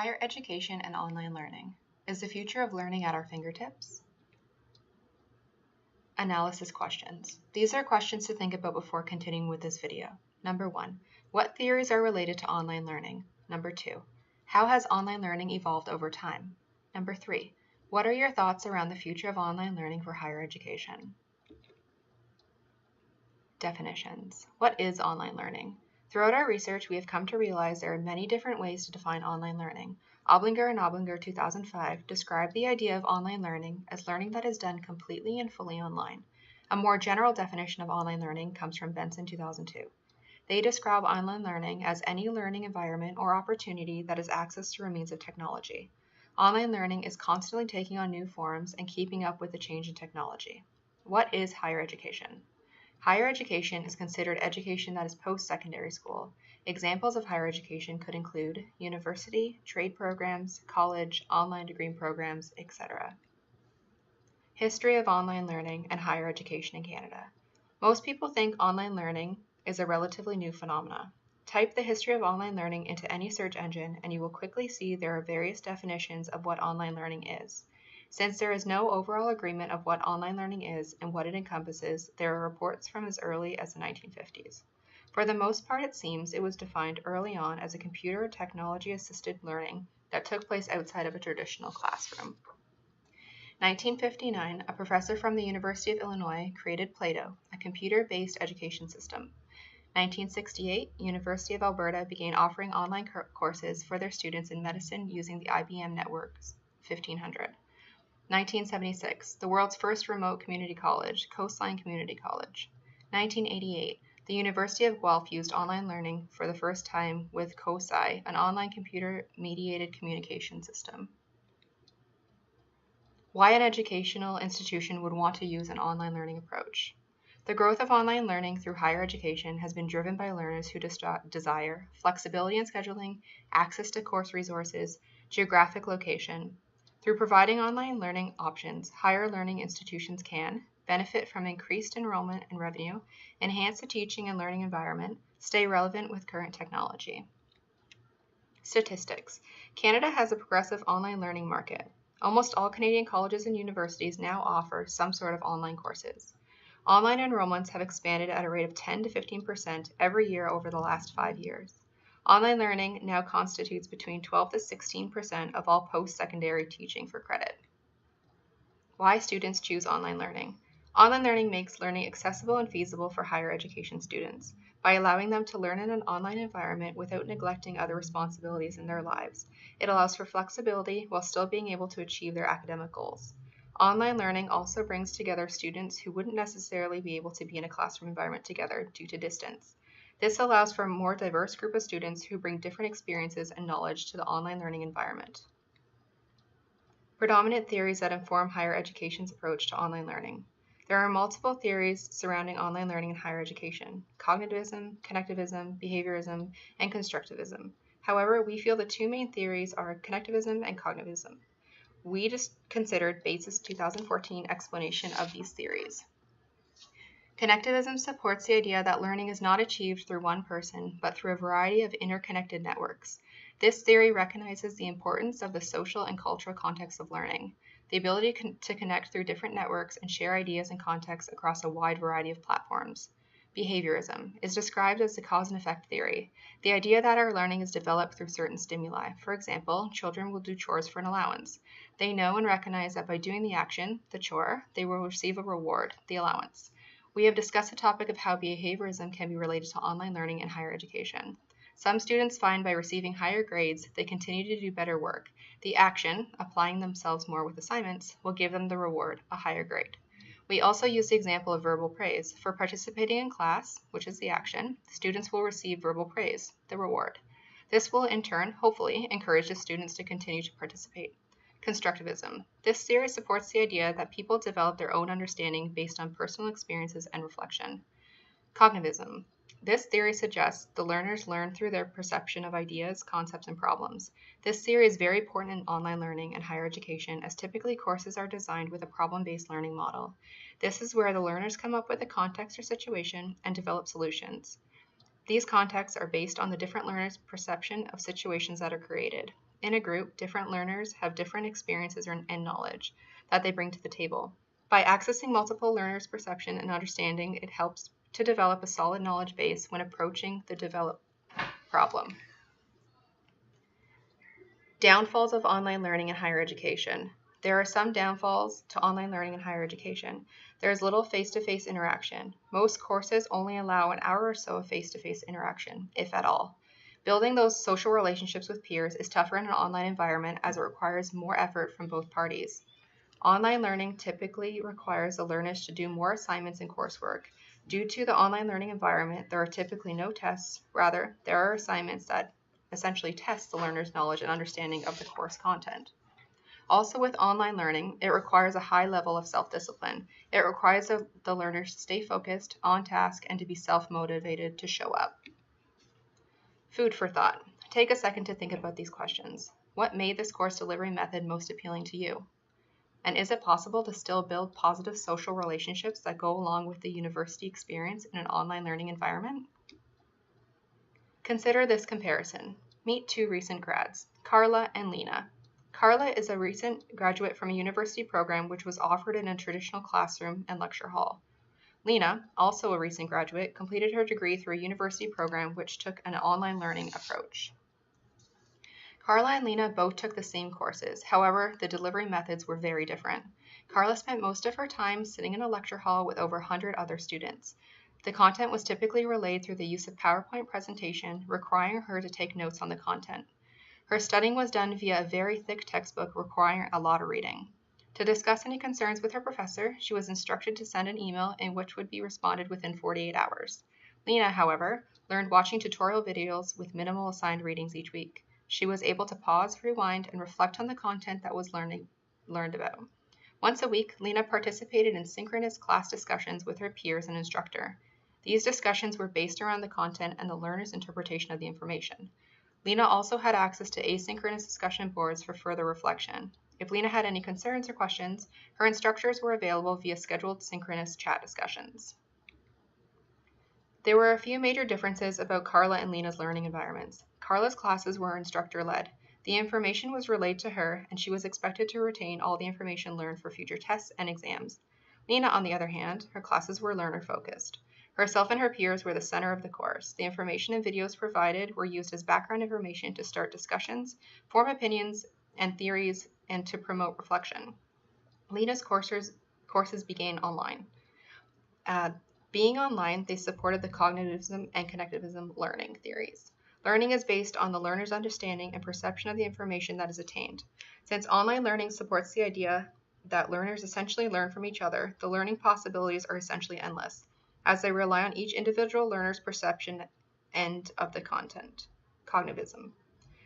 Higher education and online learning. Is the future of learning at our fingertips? Analysis questions. These are questions to think about before continuing with this video. Number 1. What theories are related to online learning? Number 2. How has online learning evolved over time? Number 3. What are your thoughts around the future of online learning for higher education? Definitions. What is online learning? Throughout our research, we have come to realize there are many different ways to define online learning. Oblinger and Oblinger 2005 describe the idea of online learning as learning that is done completely and fully online. A more general definition of online learning comes from Benson 2002. They describe online learning as any learning environment or opportunity that is accessed through a means of technology. Online learning is constantly taking on new forms and keeping up with the change in technology. What is higher education? Higher education is considered education that is post-secondary school. Examples of higher education could include university, trade programs, college, online degree programs, etc. History of online learning and higher education in Canada. Most people think online learning is a relatively new phenomenon. Type the history of online learning into any search engine and you will quickly see there are various definitions of what online learning is. Since there is no overall agreement of what online learning is and what it encompasses, there are reports from as early as the 1950s. For the most part, it seems it was defined early on as a computer or technology-assisted learning that took place outside of a traditional classroom. 1959, a professor from the University of Illinois created Plato, a computer-based education system. 1968, University of Alberta began offering online courses for their students in medicine using the IBM Networks 1500. 1976, the world's first remote community college, Coastline Community College. 1988, the University of Guelph used online learning for the first time with COSI, an online computer-mediated communication system. Why an educational institution would want to use an online learning approach. The growth of online learning through higher education has been driven by learners who desire flexibility in scheduling, access to course resources, geographic location. Through providing online learning options, higher learning institutions can benefit from increased enrollment and revenue, enhance the teaching and learning environment, stay relevant with current technology. Statistics. Canada has a progressive online learning market. Almost all Canadian colleges and universities now offer some sort of online courses. Online enrollments have expanded at a rate of 10 to 15% every year over the last 5 years. Online learning now constitutes between 12 to 16% of all post-secondary teaching for credit. Why students choose online learning. Online learning makes learning accessible and feasible for higher education students. By allowing them to learn in an online environment without neglecting other responsibilities in their lives, it allows for flexibility while still being able to achieve their academic goals. Online learning also brings together students who wouldn't necessarily be able to be in a classroom environment together due to distance. This allows for a more diverse group of students who bring different experiences and knowledge to the online learning environment. Predominant theories that inform higher education's approach to online learning. There are multiple theories surrounding online learning in higher education: cognitivism, connectivism, behaviorism, and constructivism. However, we feel the two main theories are connectivism and cognitivism. We just considered Bates' 2014 explanation of these theories. Connectivism supports the idea that learning is not achieved through one person, but through a variety of interconnected networks. This theory recognizes the importance of the social and cultural context of learning, the ability to connect through different networks and share ideas and contexts across a wide variety of platforms. Behaviorism is described as the cause and effect theory, the idea that our learning is developed through certain stimuli. For example, children will do chores for an allowance. They know and recognize that by doing the action, the chore, they will receive a reward, the allowance. We have discussed the topic of how behaviorism can be related to online learning and higher education. Some students find by receiving higher grades, they continue to do better work. The action, applying themselves more with assignments, will give them the reward, a higher grade. We also use the example of verbal praise. For participating in class, which is the action, students will receive verbal praise, the reward. This will in turn, hopefully, encourage the students to continue to participate. Constructivism. This theory supports the idea that people develop their own understanding based on personal experiences and reflection. Cognitivism. This theory suggests the learners learn through their perception of ideas, concepts, and problems. This theory is very important in online learning and higher education, as typically courses are designed with a problem-based learning model. This is where the learners come up with a context or situation and develop solutions. These contexts are based on the different learners' perception of situations that are created. In a group, different learners have different experiences and knowledge that they bring to the table. By accessing multiple learners' perception and understanding, it helps to develop a solid knowledge base when approaching the developed problem. Downfalls of online learning in higher education. There are some downfalls to online learning in higher education. There is little face-to-face interaction. Most courses only allow an hour or so of face-to-face interaction, if at all. Building those social relationships with peers is tougher in an online environment as it requires more effort from both parties. Online learning typically requires the learners to do more assignments and coursework. Due to the online learning environment, there are typically no tests. Rather, there are assignments that essentially test the learner's knowledge and understanding of the course content. Also, with online learning, it requires a high level of self-discipline. It requires the learners to stay focused, on task, and to be self-motivated to show up. Food for thought. Take a second to think about these questions. What made this course delivery method most appealing to you? And is it possible to still build positive social relationships that go along with the university experience in an online learning environment? Consider this comparison. Meet two recent grads, Carla and Lena. Carla is a recent graduate from a university program which was offered in a traditional classroom and lecture hall. Lena, also a recent graduate, completed her degree through a university program which took an online learning approach. Carla and Lena both took the same courses. However, the delivery methods were very different. Carla spent most of her time sitting in a lecture hall with over 100 other students. The content was typically relayed through the use of PowerPoint presentation, requiring her to take notes on the content. Her studying was done via a very thick textbook requiring a lot of reading. To discuss any concerns with her professor, she was instructed to send an email in which would be responded within 48 hours. Lena, however, learned watching tutorial videos with minimal assigned readings each week. She was able to pause, rewind, and reflect on the content that was learned about. Once a week, Lena participated in synchronous class discussions with her peers and instructor. These discussions were based around the content and the learner's interpretation of the information. Lena also had access to asynchronous discussion boards for further reflection. If Lena had any concerns or questions, her instructors were available via scheduled synchronous chat discussions. There were a few major differences about Carla and Lena's learning environments. Carla's classes were instructor-led. The information was relayed to her, and she was expected to retain all the information learned for future tests and exams. Lena, on the other hand, her classes were learner-focused. Herself and her peers were the center of the course. The information and videos provided were used as background information to start discussions, form opinions and theories, and to promote reflection. Lena's courses began online. Being online, they supported the cognitivism and connectivism learning theories. Learning is based on the learner's understanding and perception of the information that is attained. Since online learning supports the idea that learners essentially learn from each other, the learning possibilities are essentially endless, as they rely on each individual learner's perception and of the content. Cognitivism.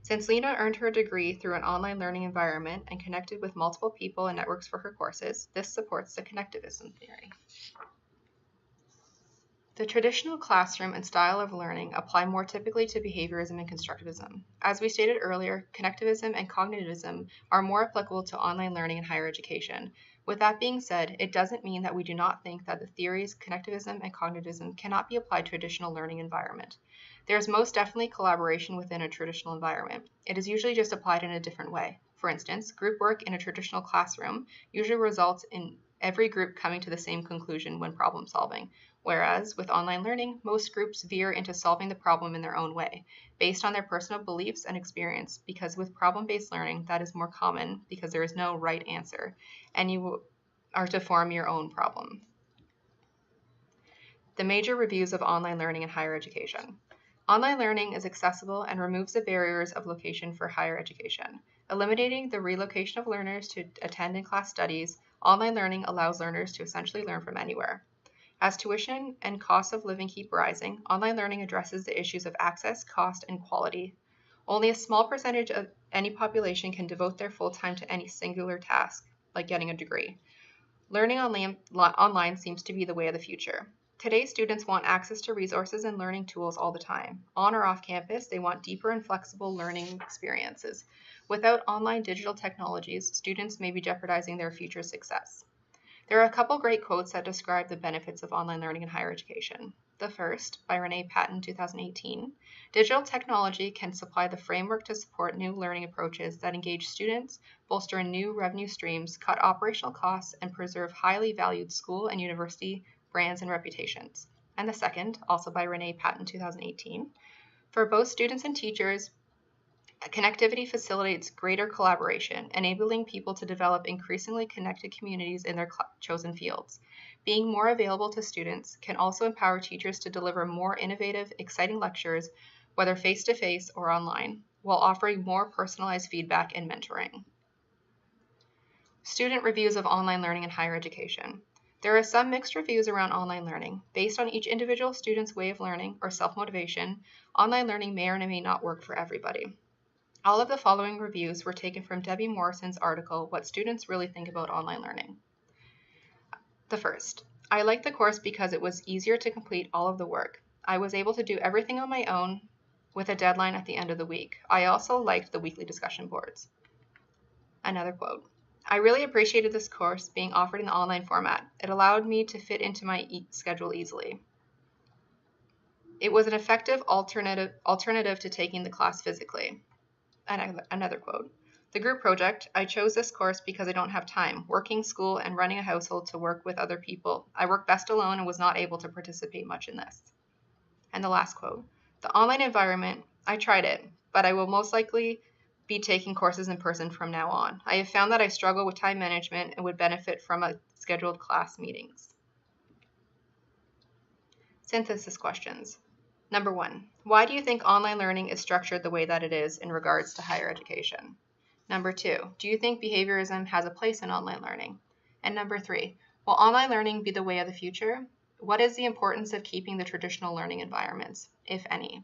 Since Lena earned her degree through an online learning environment and connected with multiple people and networks for her courses, this supports the connectivism theory. The traditional classroom and style of learning apply more typically to behaviorism and constructivism. As we stated earlier, connectivism and cognitivism are more applicable to online learning in higher education. With that being said, it doesn't mean that we do not think that the theories, connectivism and cognitivism cannot be applied to a traditional learning environment. There is most definitely collaboration within a traditional environment. It is usually just applied in a different way. For instance, group work in a traditional classroom usually results in every group coming to the same conclusion when problem solving. Whereas with online learning, most groups veer into solving the problem in their own way, based on their personal beliefs and experience, because with problem-based learning, that is more common because there is no right answer, and you are to form your own problem. The major reviews of online learning in higher education. Online learning is accessible and removes the barriers of location for higher education. Eliminating the relocation of learners to attend in-class studies, online learning allows learners to essentially learn from anywhere. As tuition and costs of living keep rising, online learning addresses the issues of access, cost, and quality. Only a small percentage of any population can devote their full time to any singular task, like getting a degree. Learning online seems to be the way of the future. Today's students want access to resources and learning tools all the time. On or off campus, they want deeper and flexible learning experiences. Without online digital technologies, students may be jeopardizing their future success. There are a couple great quotes that describe the benefits of online learning in higher education. The first, by Renee Patton, 2018, digital technology can supply the framework to support new learning approaches that engage students, bolster new revenue streams, cut operational costs, and preserve highly valued school and university brands and reputations. And the second, also by Renee Patton, 2018, for both students and teachers, connectivity facilitates greater collaboration, enabling people to develop increasingly connected communities in their chosen fields. Being more available to students can also empower teachers to deliver more innovative, exciting lectures, whether face-to-face or online, while offering more personalized feedback and mentoring. Student reviews of online learning in higher education. There are some mixed reviews around online learning. Based on each individual student's way of learning or self-motivation, online learning may or may not work for everybody. All of the following reviews were taken from Debbie Morrison's article, What Students Really Think About Online Learning. The first, I liked the course because it was easier to complete all of the work. I was able to do everything on my own with a deadline at the end of the week. I also liked the weekly discussion boards. Another quote, I really appreciated this course being offered in the online format. It allowed me to fit into my schedule easily. It was an effective alternative to taking the class physically. Another quote, the group project, I chose this course because I don't have time, working, school, and running a household to work with other people. I work best alone and was not able to participate much in this. And the last quote, the online environment, I tried it, but I will most likely be taking courses in person from now on. I have found that I struggle with time management and would benefit from a scheduled class meetings. Synthesis questions. Number 1, why do you think online learning is structured the way that it is in regards to higher education? Number 2, do you think behaviorism has a place in online learning? And number 3, will online learning be the way of the future? What is the importance of keeping the traditional learning environments, if any?